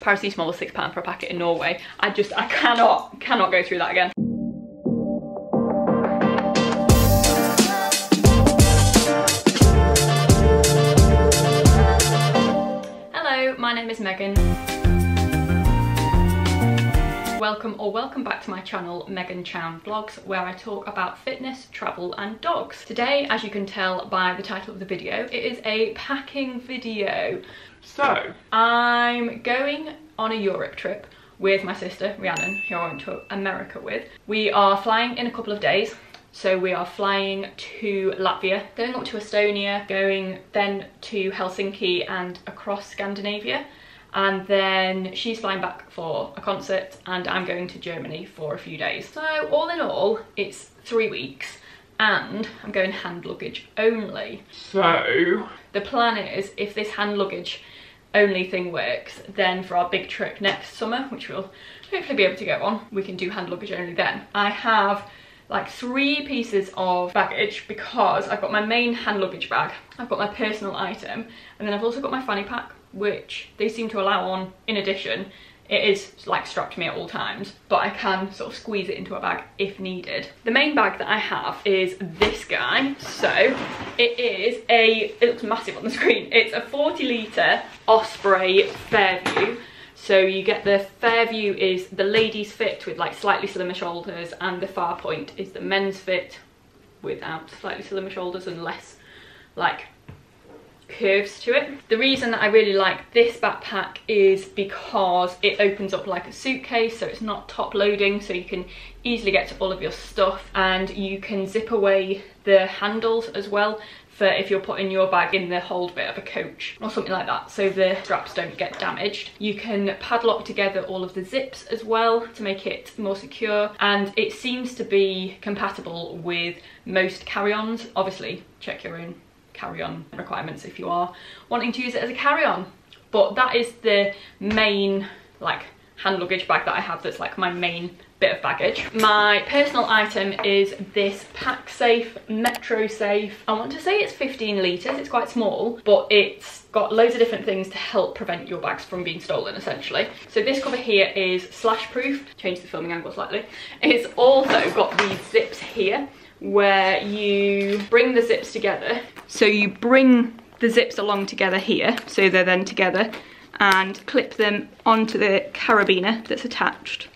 Paracetamol was £6 for a packet in Norway. I cannot go through that again. Hello, my name is Megan. Welcome back to my channel, Megan Chown Vlogs, where I talk about fitness, travel and dogs. Today, as you can tell by the title of the video, it is a packing video. So, I'm going on a Europe trip with my sister, Rhiannon, who I went to America with. We are flying in a couple of days. So we are flying to Latvia, going up to Estonia, going then to Helsinki and across Scandinavia. And then she's flying back for a concert and I'm going to Germany for a few days. So all in all, it's 3 weeks and I'm going hand luggage only. So the plan is, if this hand luggage only thing works, then for our big trip next summer, which we'll hopefully be able to go on, we can do hand luggage only then. I have like 3 pieces of baggage because I've got my main hand luggage bag, I've got my personal item, and then I've also got my fanny pack, which they seem to allow on in addition. It is like strapped to me at all times, but I can sort of squeeze it into a bag if needed. The main bag that I have is this guy. So it looks massive on the screen. It's a 40-litre Osprey Fairview. So you get the Fairview is the ladies fit with like slightly slimmer shoulders, and the Far Point is the men's fit without slightly slimmer shoulders and less like curves to it. The reason that I really like this backpack is because it opens up like a suitcase, so it's not top loading, so you can easily get to all of your stuff, and you can zip away the handles as well for if you're putting your bag in the hold bit of a coach or something like that, so the straps don't get damaged. You can padlock together all of the zips as well to make it more secure, and it seems to be compatible with most carry-ons. Obviously check your own carry-on requirements if you are wanting to use it as a carry-on, but that is the main like hand luggage bag that I have, that's like my main bit of baggage. My personal item is this Pacsafe Metrosafe. I want to say it's 15 litres, it's quite small, but it's got loads of different things to help prevent your bags from being stolen essentially. So this cover here is slash proof, change the filming angle slightly. It's also got these zips here where you bring the zips together. So you bring the zips along together here, so they're then together, and clip them onto the carabiner that's attached.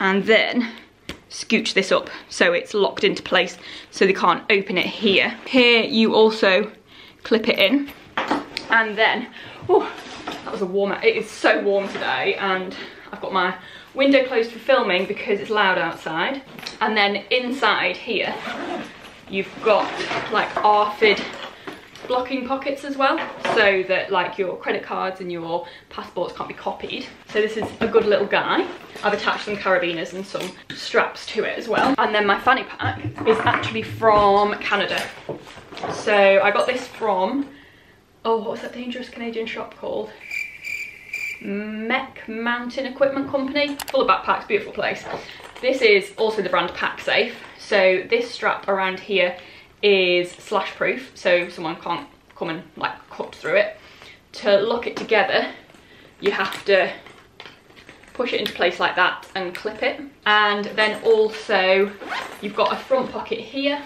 And then scooch this up so it's locked into place so they can't open it here. Here you also clip it in, and then, oh, that was a warm out. It is so warm today, and I've got my window closed for filming because it's loud outside. And then inside here, you've got like ARFID blocking pockets as well, so that like your credit cards and your passports can't be copied. So this is a good little guy. I've attached some carabiners and some straps to it as well. And then my fanny pack is actually from Canada. So I got this from, oh, what was that dangerous Canadian shop called? Misc Mountain Equipment Company. Full of backpacks, beautiful place. This is also the brand Pacsafe. So this strap around here is slash proof, so someone can't come and like cut through it. To lock it together, you have to push it into place like that and clip it. And then also you've got a front pocket here,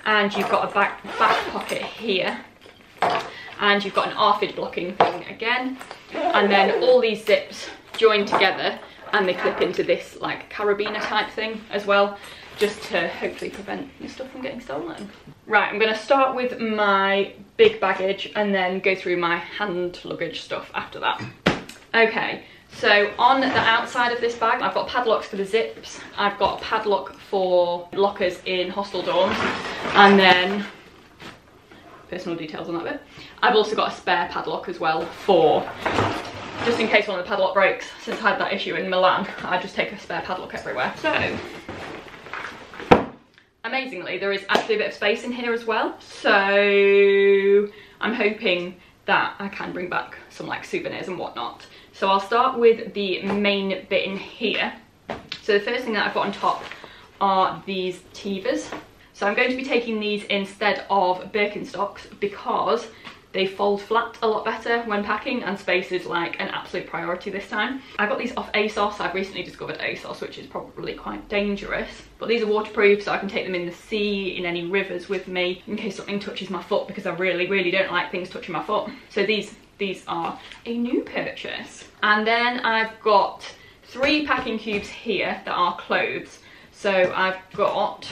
and you've got a back pocket here, and you've got an ARFID blocking thing again, and then all these zips join together and they clip into this like carabiner type thing as well, just to hopefully prevent your stuff from getting stolen. Right, I'm going to start with my big baggage and then go through my hand luggage stuff after that. Okay, so on the outside of this bag, I've got padlocks for the zips, I've got a padlock for lockers in hostel dorms, and then personal details on that bit. I've also got a spare padlock as well for, just in case one of the padlock breaks. Since I had that issue in Milan, I just take a spare padlock everywhere. So, amazingly, there is actually a bit of space in here as well. So, I'm hoping that I can bring back some like souvenirs and whatnot. So I'll start with the main bit in here. So the first thing that I've got on top are these Tivas. So I'm going to be taking these instead of Birkenstocks because They fold flat a lot better when packing, and space is like an absolute priority this time. I got these off ASOS. I've recently discovered ASOS, which is probably quite dangerous. But these are waterproof, so I can take them in the sea, in any rivers with me, in case something touches my foot, because I really don't like things touching my foot. So these are a new purchase. And then I've got 3 packing cubes here that are clothes. So I've got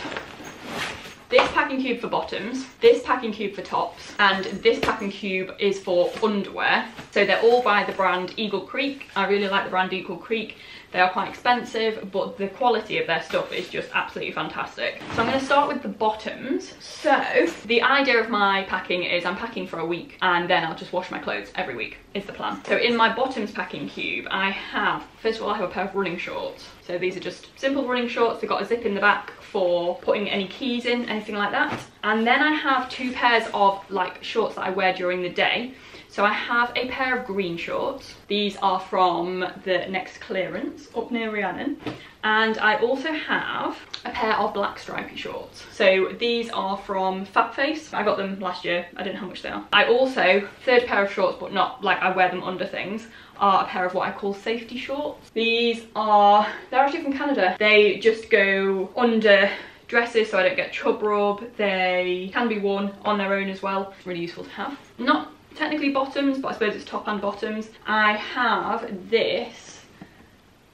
this packing cube for bottoms, this packing cube for tops, and this packing cube is for underwear. So they're all by the brand Eagle Creek. I really like the brand Eagle Creek. They are quite expensive, but the quality of their stuff is just absolutely fantastic. So I'm going to start with the bottoms. So the idea of my packing is I'm packing for a week and then I'll just wash my clothes every week is the plan. So in my bottoms packing cube, I have, first of all, I have a pair of running shorts. So these are just simple running shorts. They've got a zip in the back for putting any keys in, anything like that. And then I have 2 pairs of like shorts that I wear during the day. So I have a pair of green shorts. These are from the next clearance up near Rhiannon. And I also have a pair of black stripy shorts. So these are from Pacsafe. I got them last year. I don't know how much they are. I also, third pair of shorts, but not like I wear them under things, are a pair of what I call safety shorts. These are, they're actually from Canada. They just go under dresses so I don't get chub rub. They can be worn on their own as well. It's really useful to have. Not technically bottoms, but I suppose it's top and bottoms. I have this,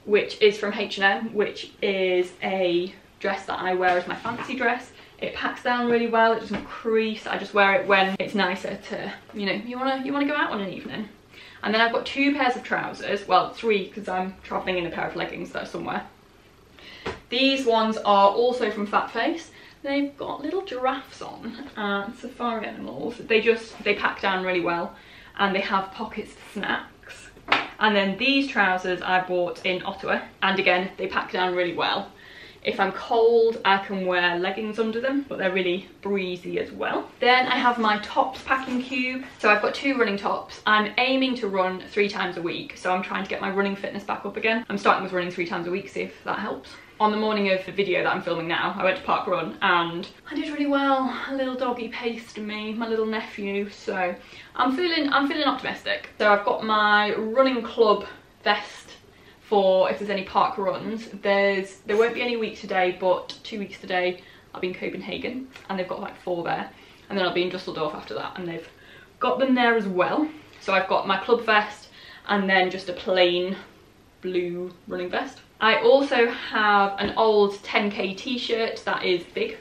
which is from H&M, which is a dress that I wear as my fancy dress. It packs down really well, it doesn't crease. I just wear it when it's nicer to, you know, you wanna go out on an evening. And then I've got 2 pairs of trousers, well 3 because I'm travelling in a pair of leggings that are somewhere. These ones are also from Pacsafe. They've got little giraffes on and safari animals. They pack down really well and they have pockets for snacks. And then these trousers I bought in Ottawa, and again they pack down really well. If I'm cold I can wear leggings under them, but they're really breezy as well. Then I have my tops packing cube. So I've got 2 running tops. I'm aiming to run 3 times a week, so I'm trying to get my running fitness back up again. I'm starting with running 3 times a week, see if that helps. On the morning of the video that I'm filming now, I went to park run and I did really well. A little doggy paced me, my little nephew, so I'm feeling optimistic. So I've got my running club vest for if there's any park runs. There won't be any week today, but 2 weeks today I'll be in Copenhagen and they've got like 4 there, and then I'll be in Dusseldorf after that, and they've got them there as well. So I've got my club vest and then just a plain blue running vest. I also have an old 10k t-shirt that is big.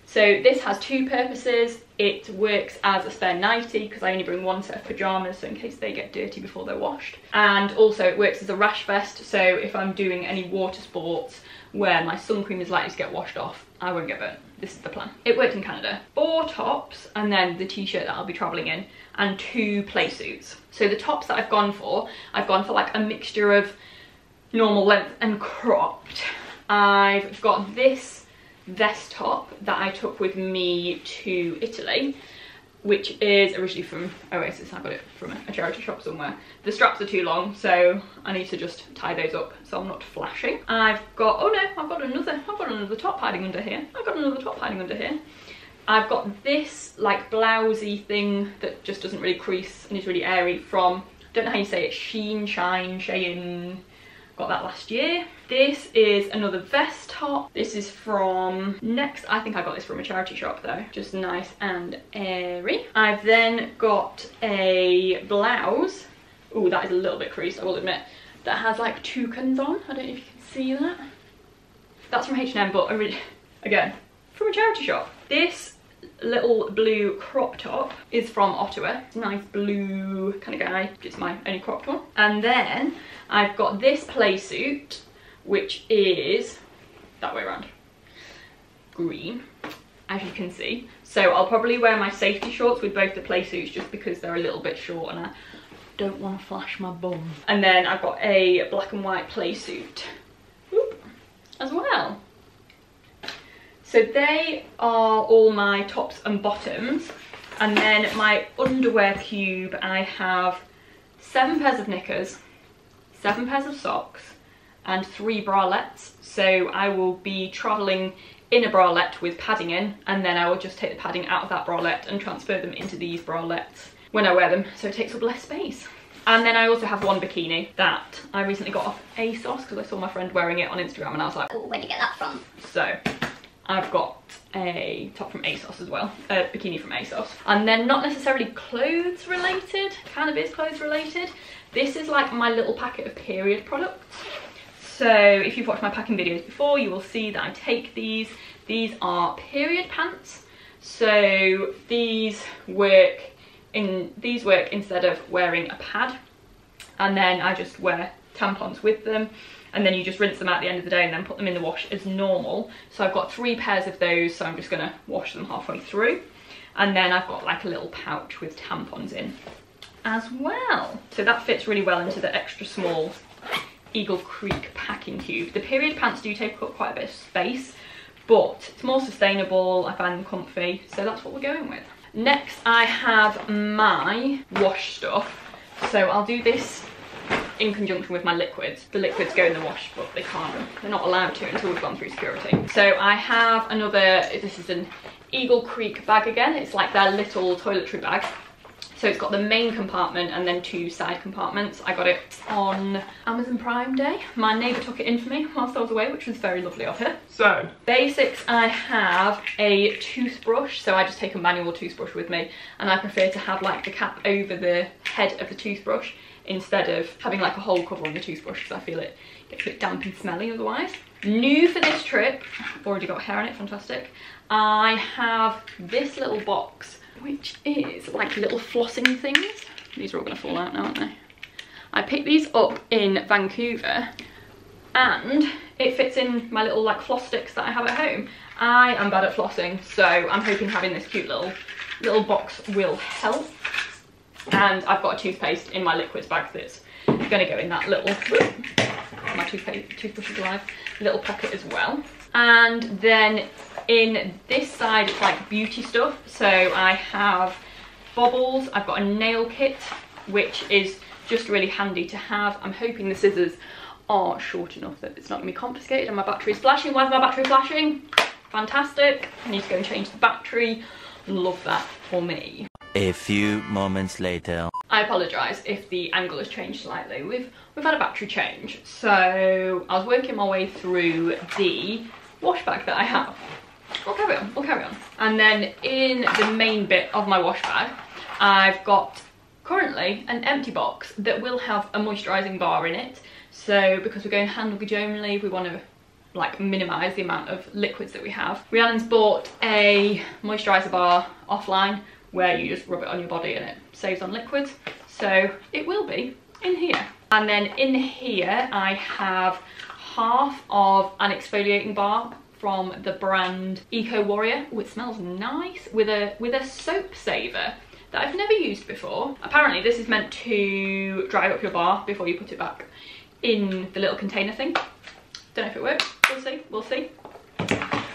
So this has 2 purposes. It works as a spare nightie because I only bring 1 set of pyjamas, so in case they get dirty before they're washed. And also it works as a rash vest, so if I'm doing any water sports where my sun cream is likely to get washed off, I won't get burnt. This is the plan. It worked in Canada. 4 tops and then the t-shirt that I'll be travelling in, and 2 play suits. So the tops that I've gone for like a mixture of normal length and cropped. I've got this vest top that I took with me to Italy, which is originally from Oasis. I got it from a charity shop somewhere. The straps are too long, so I need to just tie those up so I'm not flashing. I've got, oh no, I've got another top hiding under here. I've got this like blousey thing that just doesn't really crease and is really airy from, don't know how you say it, Shein. Got that last year. This is another vest top. This is from Next. I think I got this from a charity shop though. Just nice and airy. I've then got a blouse. Oh, that is a little bit creased, I will admit. That has like toucans on. I don't know if you can see that. That's from H&M, but again, from a charity shop. This little blue crop top is from Ottawa. It's a nice blue kind of guy. It's my only cropped one. And then I've got this play suit, which is that way around, green, as you can see. So I'll probably wear my safety shorts with both the play suits just because they're a little bit short and I don't want to flash my bum. And then I've got a black and white play suit as well. So they are all my tops and bottoms. And then my underwear cube, I have 7 pairs of knickers, 7 pairs of socks, and 3 bralettes. So I will be travelling in a bralette with padding in, and then I will just take the padding out of that bralette and transfer them into these bralettes when I wear them, so it takes up less space. And then I also have one bikini that I recently got off ASOS because I saw my friend wearing it on Instagram and I was like, oh, where'd you get that from? So I've got a top from ASOS as well, a bikini from ASOS. And then not necessarily clothes related, kind of is clothes related. This is like my little packet of period products. So if you've watched my packing videos before, you will see that I take these. These are period pants. So these work instead of wearing a pad. And then I just wear tampons with them. And then you just rinse them out at the end of the day and then put them in the wash as normal. So I've got 3 pairs of those, so I'm just gonna wash them halfway through. And then I've got like a little pouch with tampons in as well. So that fits really well into the extra small Eagle Creek packing cube. The period pants do take up quite a bit of space, but it's more sustainable, I find them comfy, so that's what we're going with. Next I have my wash stuff. So I'll do this in conjunction with my liquids. The liquids go in the wash, but they're not allowed to until we've gone through security. So I have another, this is an Eagle Creek bag again. It's like their little toiletry bag. So it's got the main compartment and then 2 side compartments. I got it on Amazon Prime Day. My neighbour took it in for me whilst I was away, which was very lovely of her. So, basics, I have a toothbrush. So I just take a manual toothbrush with me, and I prefer to have like the cap over the head of the toothbrush instead of having like a whole cover on the toothbrush, because I feel it gets a bit damp and smelly otherwise. New for this trip, already got hair on it, fantastic. I have this little box, which is like little flossing things. These are all gonna fall out now, aren't they? I picked these up in Vancouver and it fits in my little like floss sticks that I have at home. I am bad at flossing, so I'm hoping having this cute little box will help. And I've got a toothpaste in my liquids bag that's gonna go in that little, my toothbrush is alive, little pocket as well. And then in this side, it's like beauty stuff. So I have bobbles, I've got a nail kit, which is just really handy to have. I'm hoping the scissors are short enough that it's not gonna be confiscated. And my battery is flashing. Why is my battery flashing? Fantastic. I need to go and change the battery. Love that for me. A few moments later. I apologise if the angle has changed slightly. We've had a battery change. So I was working my way through the wash bag that I have. We'll carry on. And then in the main bit of my wash bag, I've got currently an empty box that will have a moisturising bar in it. So because we're going hand luggage only, we want to like minimise the amount of liquids that we have. Rhiannon's bought a moisturiser bar offline where you just rub it on your body and it saves on liquids. So it will be in here. And then in here I have half of an exfoliating bar from the brand Eco Warrior. Oh, it smells nice, with a soap saver that I've never used before. Apparently this is meant to dry up your bar before you put it back in the little container thing. Don't know if it works, we'll see.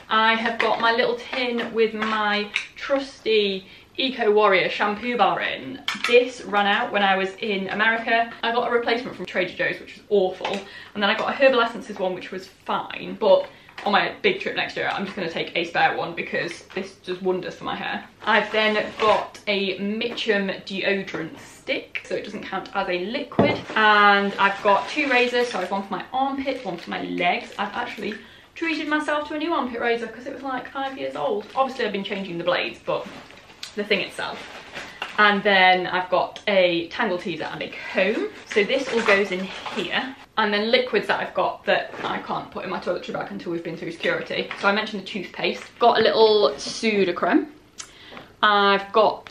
I have got my little tin with my trusty Eco Warrior shampoo bar in. This ran out when I was in America. I got a replacement from Trader Joe's, which was awful. And then I got a Herbal Essences one, which was fine. But on my big trip next year, I'm just gonna take a spare one because this does wonders for my hair. I've then got a Mitchum deodorant stick, so it doesn't count as a liquid. And I've got 2 razors, so I've one for my armpits, one for my legs. I've actually treated myself to a new armpit razor because it was like 5 years old. Obviously I've been changing the blades, but the thing itself. And then I've got a tangle teaser and a comb. So this all goes in here. And then liquids that I've got that I can't put in my toiletry bag until we've been through security. So I mentioned the toothpaste. Got a little Sudocreme. I've got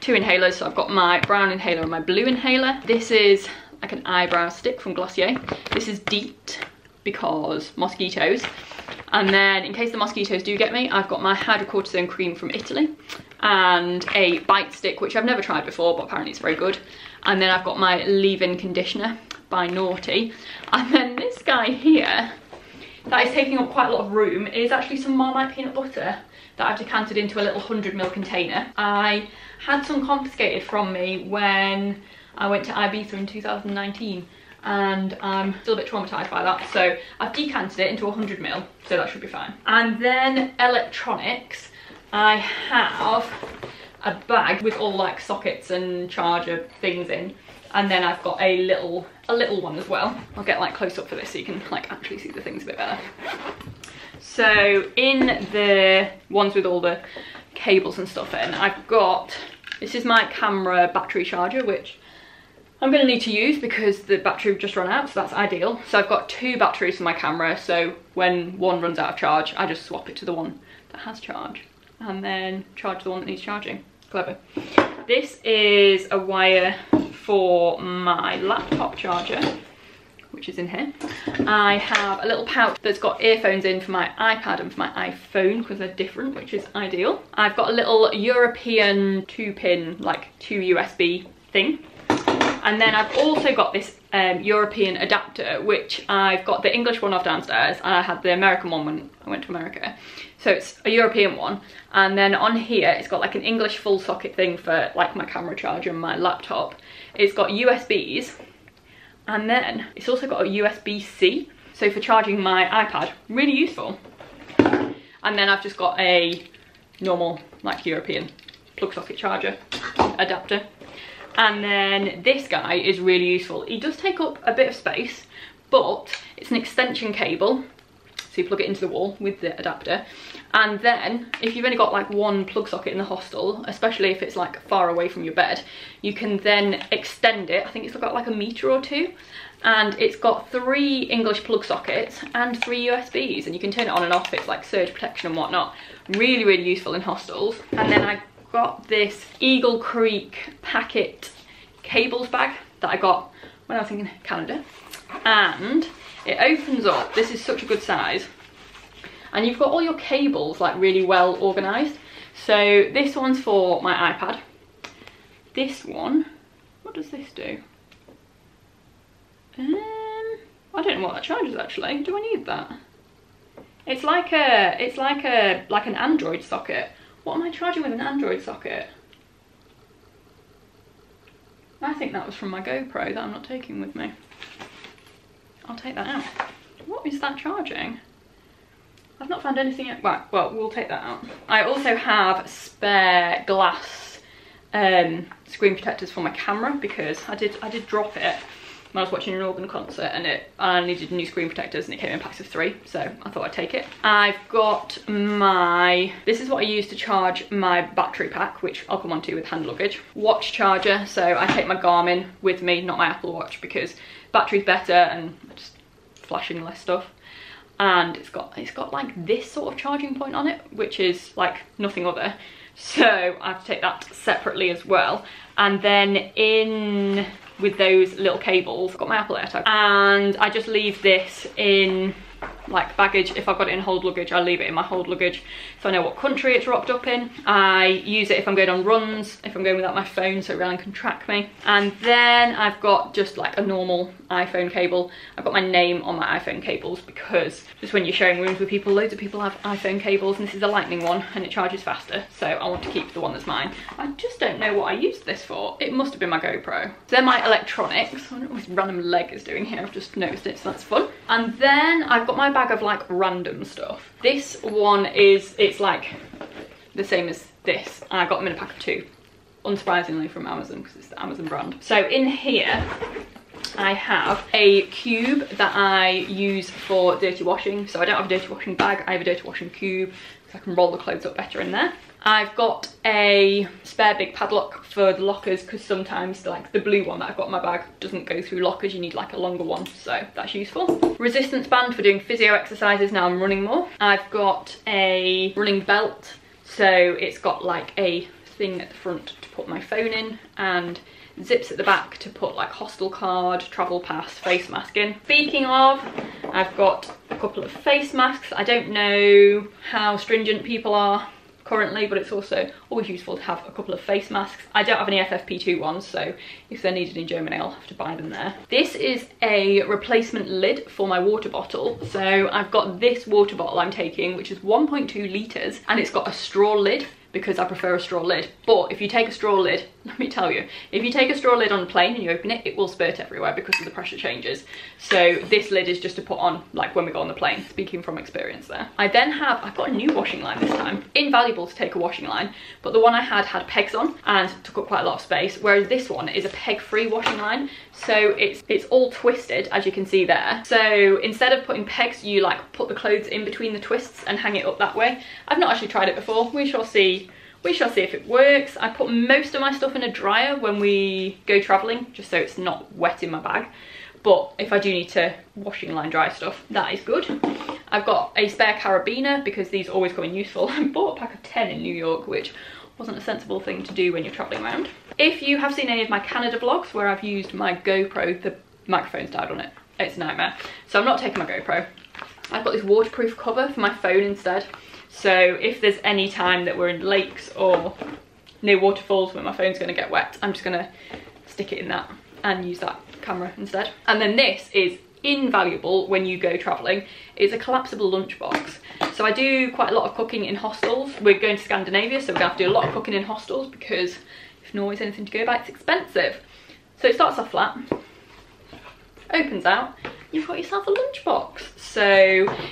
2 inhalers. So I've got my brown inhaler and my blue inhaler. This is like an eyebrow stick from Glossier. This is DEET because mosquitoes. And then in case the mosquitoes do get me, I've got my hydrocortisone cream from Italy and a bite stick, which I've never tried before, but apparently it's very good. And then I've got my leave-in conditioner by Naughty. And then this guy here, that is taking up quite a lot of room, is actually some Marmite peanut butter that I've decanted into a little 100ml container. I had some confiscated from me when I went to Ibiza in 2019. And I'm still a bit traumatised by that, so I've decanted it into 100ml, so that should be fine. And then electronics, I have a bag with all like sockets and charger things in. And then I've got a little one as well. I'll get like close up for this so you can like actually see the things a bit better. So in the ones with all the cables and stuff in, I've got, this is my camera battery charger, which I'm going to need to use because the battery just run out, so that's ideal. So I've got 2 batteries for my camera, so when one runs out of charge, I just swap it to the one that has charge and then charge the one that needs charging. Clever. This is a wire for my laptop charger, which is in here. I have a little pouch that's got earphones in for my iPad and for my iPhone because they're different, which is ideal. I've got a little European 2-pin, like 2 USB thing. And then I've also got this European adapter, which I've got the English one off downstairs, and I had the American one when I went to America. So it's a European one, and then on here it's got like an English full socket thing for like my camera charger and my laptop. It's got USBs, and then it's also got a USB-C, so for charging my iPad, really useful. And then I've just got a normal like European plug socket charger adapter. And then this guy is really useful. He does take up a bit of space, but it's an extension cable. So you plug it into the wall with the adapter. And then if you've only got like one plug socket in the hostel, especially if it's like far away from your bed, you can then extend it. I think it's got like 1 meter or 2. And it's got 3 English plug sockets and 3 USBs. And you can turn it on and off. It's like surge protection and whatnot. Really, really useful in hostels. And then I got this Eagle Creek packet cables bag that I got when I was in Canada, and it opens up. This is such a good size, and you've got all your cables like really well organized. So this one's for my iPad. This one, what does this do? I don't know what that charges actually. Do I need that? It's like an Android socket. What am I charging with an Android socket? I think that was from my GoPro that I'm not taking with me. I'll take that out. What is that charging? I've not found anything yet. Right, well, we'll take that out. I also have spare glass screen protectors for my camera because I did drop it when I was watching an organ concert, and I needed new screen protectors, and it came in packs of 3, so I thought I'd take it. I've got this is what I use to charge my battery pack, which I'll come on to with hand luggage. Watch charger, so I take my Garmin with me, not my Apple Watch, because battery's better and just flashing less stuff. And it's got like this sort of charging point on it, which is like nothing other. So I have to take that separately as well. And then in with those little cables, I've got my Apple AirTag, and I just leave this in like baggage. If I've got it in hold luggage, I leave it in my hold luggage so I know what country it's rocked up in. I use it if I'm going on runs, if I'm going without my phone so Ryan can track me. And then I've got just like a normal iPhone cable. I've got my name on my iPhone cables because just when you're sharing rooms with people, loads of people have iPhone cables, and this is a lightning one and it charges faster, so I want to keep the one that's mine. I just don't know what I used this for. It must have been my GoPro. So they're my electronics. I don't know what this random leg is doing here, I've just noticed it, so that's fun. And then I've got my bag of like random stuff. This one it's like the same as this. I got them in a pack of 2, unsurprisingly from Amazon because it's the Amazon brand. So in here I have a cube that I use for dirty washing. So I don't have a dirty washing bag, I have a dirty washing cube so I can roll the clothes up better in there. I've got a spare big padlock for the lockers because sometimes like the blue one that I've got in my bag doesn't go through lockers, you need like a longer one, so that's useful. Resistance band for doing physio exercises now I'm running more. I've got a running belt, so it's got like a thing at the front to put my phone in, and zips at the back to put like hostel card, travel pass, face mask in. Speaking of, I've got a couple of face masks. I don't know how stringent people are currently, but it's also always useful to have a couple of face masks. I don't have any FFP2 ones, so if they're needed in Germany I'll have to buy them there. This is a replacement lid for my water bottle. So I've got this water bottle I'm taking, which is 1.2 litres, and it's got a straw lid because I prefer a straw lid. But if you take a straw lid let me tell you, if you take a straw lid on a plane and you open it, it will spurt everywhere because of the pressure changes. So this lid is just to put on like when we go on the plane, speaking from experience there. I've got a new washing line this time. Invaluable to take a washing line, but the one I had pegs on and took up quite a lot of space, whereas this one is a peg-free washing line. So it's all twisted, as you can see there. So instead of putting pegs, you like put the clothes in between the twists and hang it up that way. I've not actually tried it before. We shall see if it works. I put most of my stuff in a dryer when we go traveling, just so it's not wet in my bag. But if I do need to washing line dry stuff, that is good. I've got a spare carabiner because these always come in useful. I bought a pack of 10 in New York, which wasn't a sensible thing to do when you're traveling around. If you have seen any of my Canada vlogs where I've used my GoPro, the microphone's died on it. It's a nightmare. So I'm not taking my GoPro. I've got this waterproof cover for my phone instead. So if there's any time that we're in lakes or near waterfalls where my phone's going to get wet, I'm just going to stick it in that and use that camera instead. And then this is invaluable when you go traveling. It's a collapsible lunchbox. So I do quite a lot of cooking in hostels. We're going to Scandinavia, so we're going to have to do a lot of cooking in hostels because if Norway's anything to go by, it's expensive. So it starts off flat, opens out, you've got yourself a lunchbox. So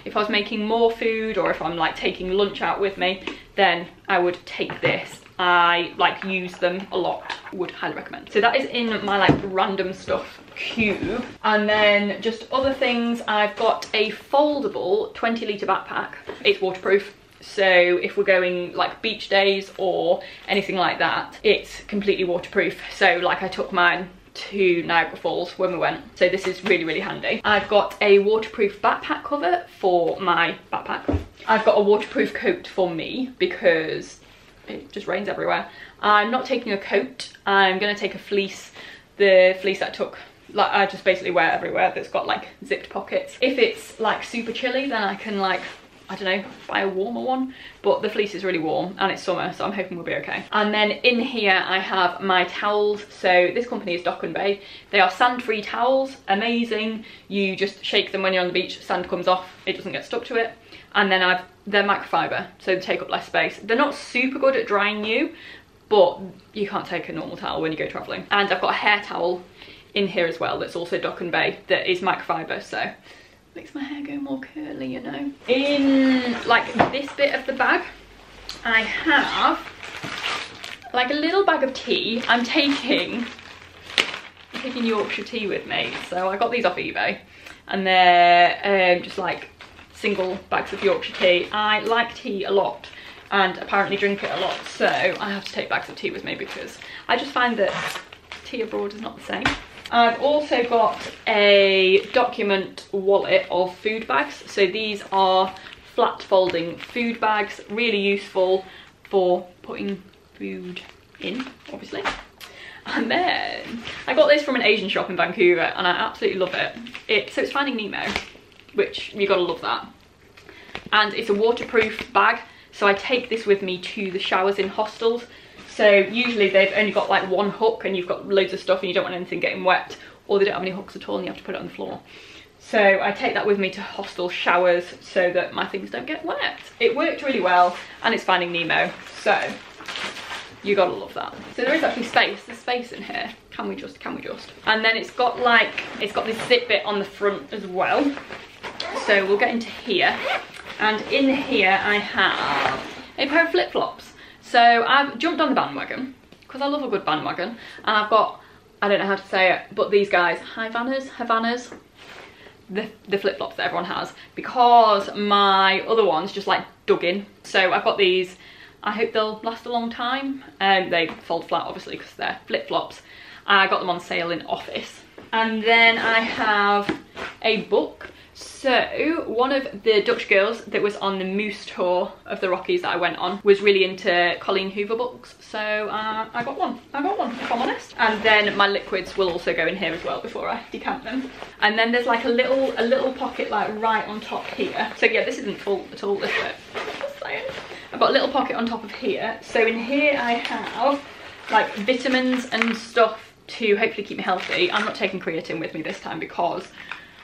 if I was making more food or if I'm like taking lunch out with me, then I would take this. I like use them a lot, would highly recommend. So that is in my like random stuff cube. And then just other things, I've got a foldable 20-litre backpack. It's waterproof. So if we're going like beach days or anything like that, it's completely waterproof. So like I took mine to Niagara Falls when we went, so this is really, really handy. I've got a waterproof backpack cover for my backpack. I've got a waterproof coat for me because it just rains everywhere. I'm not taking a coat. I'm gonna take a fleece, the fleece that I took, like I just basically wear everywhere, that's got like zipped pockets. If it's like super chilly, then I can like, I don't know, buy a warmer one, but the fleece is really warm and it's summer, so I'm hoping we'll be okay. And then in here I have my towels. So this company is Dock and Bay. They are sand-free towels, amazing. You just shake them when you're on the beach, sand comes off, it doesn't get stuck to it. And then they're microfiber, so they take up less space. They're not super good at drying you, but you can't take a normal towel when you go traveling. And I've got a hair towel in here as well that's also Dock and Bay that is microfiber, so makes my hair go more curly, you know. In like this bit of the bag, I have like a little bag of tea. I'm taking Yorkshire tea with me. So I got these off eBay and they're just like single bags of Yorkshire tea. I like tea a lot and apparently drink it a lot, so I have to take bags of tea with me because I just find that tea abroad is not the same. I've also got a document wallet of food bags. So these are flat folding food bags, really useful for putting food in, obviously. And then I got this from an Asian shop in Vancouver and I absolutely love it. So it's Finding Nemo, which you gotta love that. And it's a waterproof bag, so I take this with me to the showers in hostels. So usually they've only got like one hook and you've got loads of stuff and you don't want anything getting wet, or they don't have any hooks at all and you have to put it on the floor. So I take that with me to hostel showers so that my things don't get wet. It worked really well and it's Finding Nemo, so you gotta love that. So there is actually space, there's space in here. Can we just. And then it's got this zip bit on the front as well. So we'll get into here. And in here I have a pair of flip-flops. So I've jumped on the bandwagon because I love a good bandwagon, and I've got, I don't know how to say it, but these guys, Havanas, the flip-flops that everyone has, because my other ones just like dug in. So I've got these. I hope they'll last a long time. They fold flat obviously because they're flip-flops. I got them on sale in Office. And then I have a book. So one of the Dutch girls that was on the Moose tour of the Rockies that I went on was really into Colleen Hoover books, so I got one if I'm honest. And then my liquids will also go in here as well before I decant them. And then there's like a little pocket like right on top here. So yeah, this isn't full at all, this bit. Just saying. I've got a little pocket on top of here. So in here I have like vitamins and stuff to hopefully keep me healthy. I'm not taking creatine with me this time because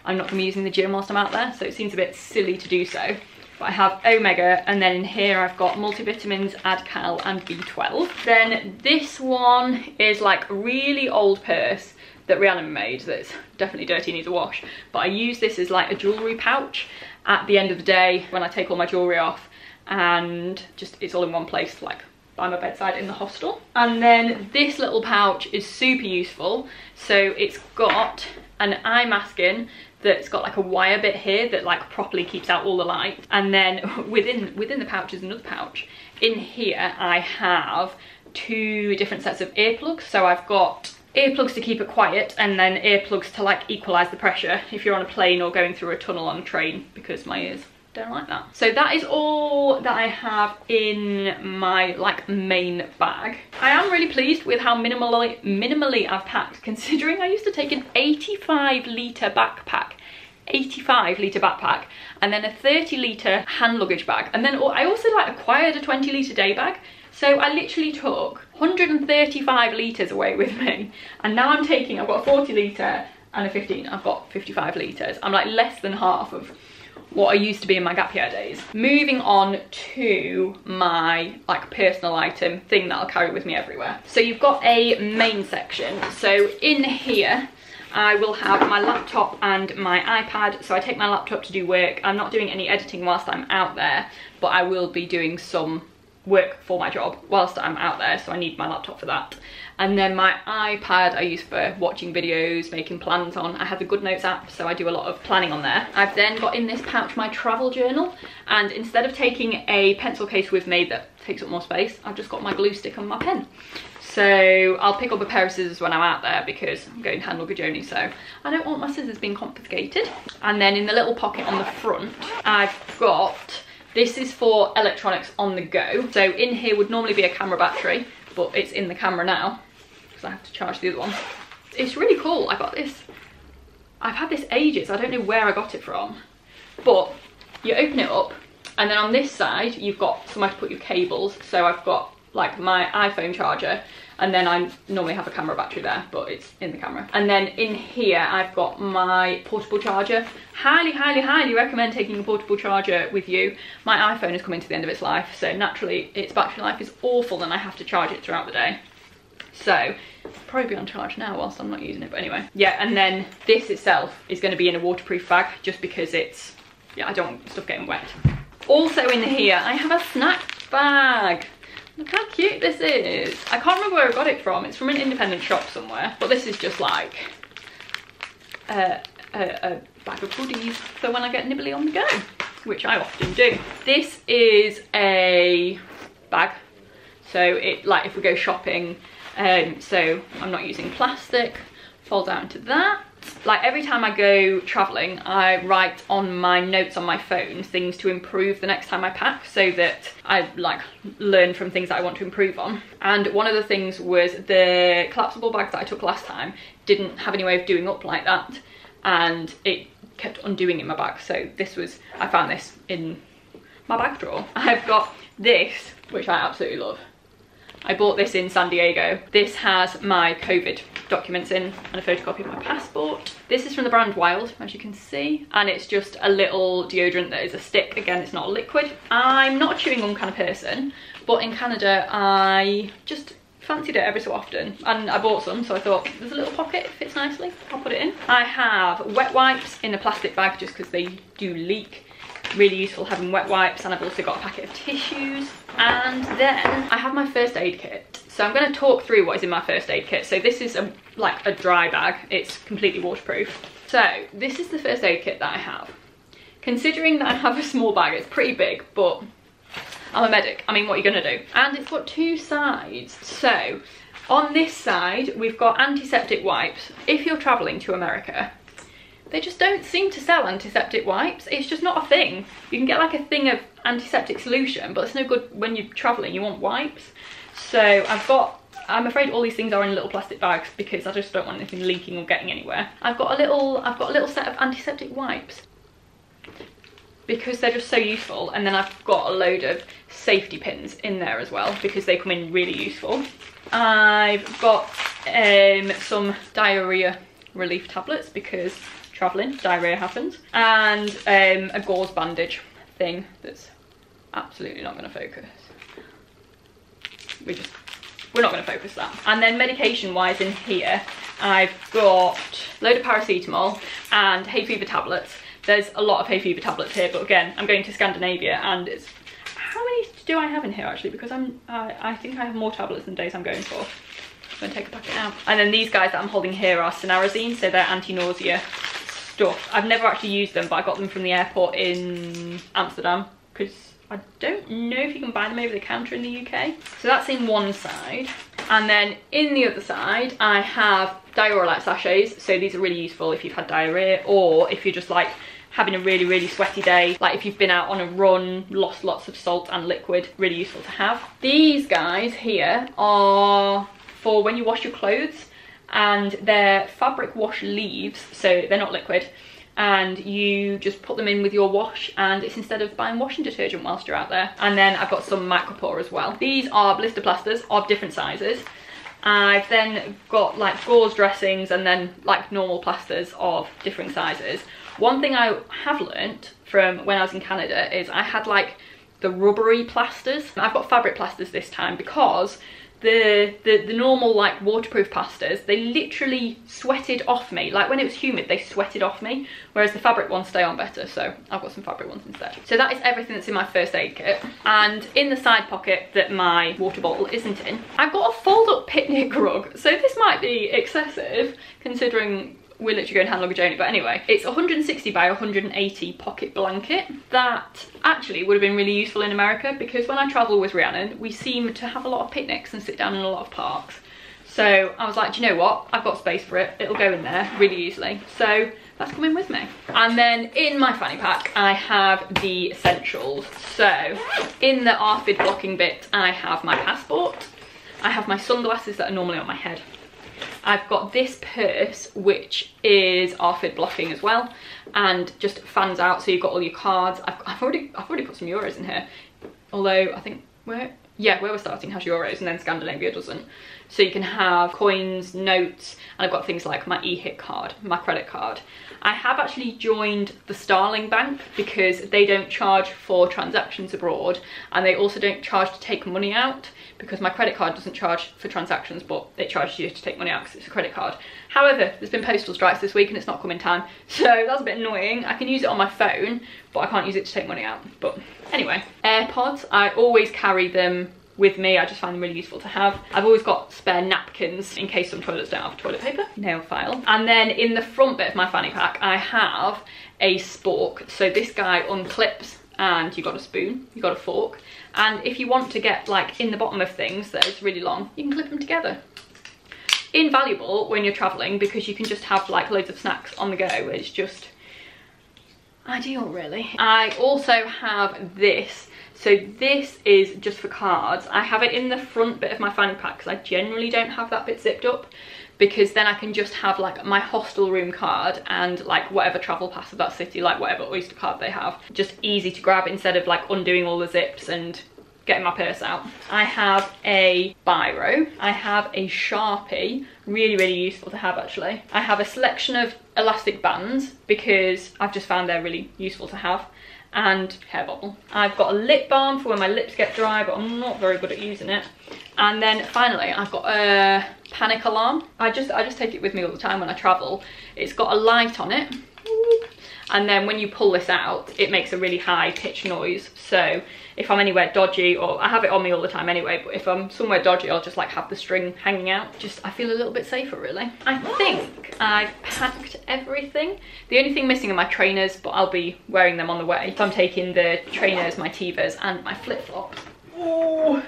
I'm not going to be using the gym whilst I'm out there, so it seems a bit silly to do so. But I have Omega, and then in here I've got multivitamins, Adcal and B12. Then this one is like a really old purse that Rhiannon made that's definitely dirty, needs a wash. But I use this as like a jewellery pouch at the end of the day when I take all my jewellery off, and just it's all in one place, like by my bedside in the hostel. And then this little pouch is super useful. So it's got an eye mask in that's got like a wire bit here that like properly keeps out all the light. And then within the pouch is another pouch. In here I have 2 different sets of earplugs. So I've got earplugs to keep it quiet, and then earplugs to like equalize the pressure if you're on a plane or going through a tunnel on a train, because my ears don't like that. So that is all that I have in my like main bag. I am really pleased with how minimally I've packed, considering I used to take an 85-litre backpack, and then a 30-litre hand luggage bag, and then I also like acquired a 20-litre day bag. So I literally took 135 litres away with me, and now I've got a 40 litre and a 15, I've got 55 litres. I'm like less than half of what I used to be in my gap year days. Moving on to my like personal item thing that I'll carry with me everywhere. So you've got a main section. So in here I will have my laptop and my iPad. So I take my laptop to do work. I'm not doing any editing whilst I'm out there, but I will be doing some work for my job whilst I'm out there, so I need my laptop for that. And then my iPad I use for watching videos, making plans on. I have the Good Notes app, so I do a lot of planning on there. I've then got in this pouch my travel journal, and instead of taking a pencil case with me that takes up more space, I've just got my glue stick and my pen. So I'll pick up a pair of scissors when I'm out there because I'm going hand luggage only, so I don't want my scissors being confiscated. And then in the little pocket on the front I've got, this is for electronics on the go. So in here would normally be a camera battery, but it's in the camera now because I have to charge the other one. It's really cool. I got this, I've had this ages. I don't know where I got it from, but you open it up and then on this side you've got somewhere to put your cables. So I've got like my iPhone charger, and then I normally have a camera battery there, but it's in the camera. And then in here I've got my portable charger. Highly recommend taking a portable charger with you. My iPhone is coming to the end of its life, so naturally its battery life is awful and I have to charge it throughout the day. So it'll probably be on charge now whilst I'm not using it, but anyway. Yeah, and then this itself is going to be in a waterproof bag just because it's, yeah, I don't want stuff getting wet. Also in here I have a snack bag. Look how cute this is. I can't remember where I got it from. It's from an independent shop somewhere. But this is just like a bag of goodies for when I get nibbly on the go, which I often do. This is a bag. So it, like if we go shopping, so I'm not using plastic, folds out into that. Like every time I go traveling, I write on my notes on my phone things to improve the next time I pack, so that I like learn from things that I want to improve on. And one of the things was the collapsible bag that I took last time didn't have any way of doing up like that, and it kept undoing in my bag. So this was, I found this in my bag drawer. I've got this, which I absolutely love. I bought this in San Diego. This has my COVID documents in and a photocopy of my passport. This is from the brand Wild, as you can see, and it's just a little deodorant that is a stick. Again, it's not a liquid. I'm not a chewing gum kind of person, but in Canada I just fancied it every so often, and I bought some, so I thought there's a little pocket, it fits nicely, I'll put it in. I have wet wipes in a plastic bag just because they do leak. Really useful having wet wipes, and I've also got a packet of tissues. And then I have my first aid kit. So I'm going to talk through what is in my first aid kit. So this is like a dry bag. It's completely waterproof. So this is the first aid kit that I have. Considering that I have a small bag, it's pretty big, but I'm a medic. I mean, what are you going to do? And it's got 2 sides. So on this side, we've got antiseptic wipes. If you're traveling to America, they just don't seem to sell antiseptic wipes. It's just not a thing. You can get like a thing of antiseptic solution, but it's no good when you're traveling. You want wipes. So I'm afraid all these things are in little plastic bags because I just don't want anything leaking or getting anywhere. I've got a little set of antiseptic wipes because they're just so useful, and then I've got a load of safety pins in there as well because they come in really useful. I've got some diarrhea relief tablets because traveling, diarrhea happens, and a gauze bandage thing that's absolutely not going to focus. We're not going to focus that. And then medication wise in here, I've got a load of paracetamol and hay fever tablets. There's a lot of hay fever tablets here, but again, I'm going to Scandinavia, and it's, how many do I have in here actually? Because I think I have more tablets than days I'm going for. I'm going to take a packet out. And then these guys that I'm holding here are Cinnarizine, so they're anti-nausea stuff. I've never actually used them, but I got them from the airport in Amsterdam, because I don't know if you can buy them over the counter in the UK. So that's in one side. And then in the other side, I have diurolite sachets. So these are really useful if you've had diarrhea, or if you're just like having a really, really sweaty day, like if you've been out on a run, lost lots of salt and liquid, really useful to have. These guys here are for when you wash your clothes, and they're fabric wash leaves, so they're not liquid, and you just put them in with your wash, and it's instead of buying washing detergent whilst you're out there. And then I've got some micropore as well. These are blister plasters of different sizes. I've then got like gauze dressings and then like normal plasters of different sizes. One thing I have learnt from when I was in Canada is I had like the rubbery plasters. I've got fabric plasters this time, because the normal like waterproof plasters, they literally sweated off me. Like when it was humid, they sweated off me, whereas the fabric ones stay on better, so I've got some fabric ones instead. So that is everything that's in my first aid kit. And in the side pocket that my water bottle isn't in, I've got a fold up picnic rug. So this might be excessive considering we're literally going hand luggage only, but anyway, it's 160 by 180 pocket blanket that actually would have been really useful in America, because when I travel with Rhiannon, we seem to have a lot of picnics and sit down in a lot of parks. So I was like, do you know what? I've got space for it. It'll go in there really easily. So that's coming with me. And then in my fanny pack, I have the essentials. So in the ARFID blocking bit, I have my passport. I have my sunglasses that are normally on my head. I've got this purse, which is ARFID blocking as well, and just fans out, so you've got all your cards. I've already put some euros in here, although I think where we're starting has euros and then Scandinavia doesn't. So you can have coins, notes, and I've got things like my e-hit card, my credit card. I have actually joined the Starling Bank because they don't charge for transactions abroad, and they also don't charge to take money out, because my credit card doesn't charge for transactions, but it charges you to take money out because it's a credit card. However, there's been postal strikes this week and it's not come in time, so that's a bit annoying. I can use it on my phone, but I can't use it to take money out. But anyway, AirPods, I always carry them with me. I just find them really useful to have. I've always got spare napkins in case some toilets don't have toilet paper. Nail file. And then in the front bit of my fanny pack, I have a spork. So this guy unclips, and you got a spoon, you got a fork, and if you want to get like in the bottom of things that is really long, you can clip them together. Invaluable when you're traveling, because you can just have like loads of snacks on the go. It's just ideal, really. I also have this. So this is just for cards. I have it in the front bit of my fanny pack because I generally don't have that bit zipped up, because then I can just have like my hostel room card and like whatever travel pass of that city, like whatever Oyster card they have. Just easy to grab instead of like undoing all the zips and getting my purse out. I have a biro. I have a Sharpie, really, really useful to have actually. I have a selection of elastic bands because I've just found they're really useful to have, and hair bobble. I've got a lip balm for when my lips get dry, but I'm not very good at using it. And then finally, I've got a panic alarm. I just take it with me all the time when I travel. It's got a light on it, and then when you pull this out, it makes a really high pitched noise. So if I'm anywhere dodgy, or I have it on me all the time anyway, but if I'm somewhere dodgy, I'll just like have the string hanging out. I feel a little bit safer, really. I think I've packed everything. The only thing missing are my trainers, but I'll be wearing them on the way. So I'm taking the trainers, my Tevas, and my flip-flops. Oh,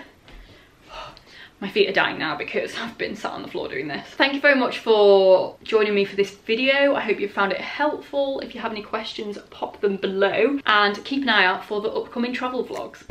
my feet are dying now because I've been sat on the floor doing this. Thank you very much for joining me for this video. I hope you found it helpful. If you have any questions, pop them below, and keep an eye out for the upcoming travel vlogs.